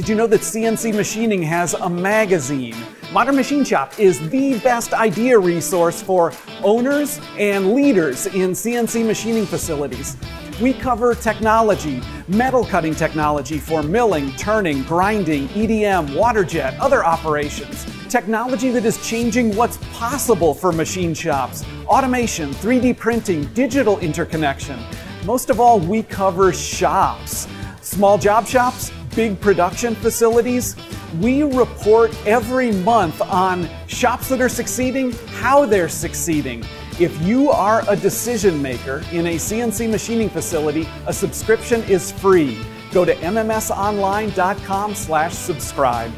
Did you know that CNC Machining has a magazine? Modern Machine Shop is the best idea resource for owners and leaders in CNC machining facilities. We cover technology, metal cutting technology for milling, turning, grinding, EDM, waterjet, other operations. Technology that is changing what's possible for machine shops. Automation, 3D printing, digital interconnection. Most of all, we cover shops. Small job shops, big production facilities. We report every month on shops that are succeeding, how they're succeeding. If you are a decision maker in a CNC machining facility, a subscription is free. Go to mmsonline.com/subscribe.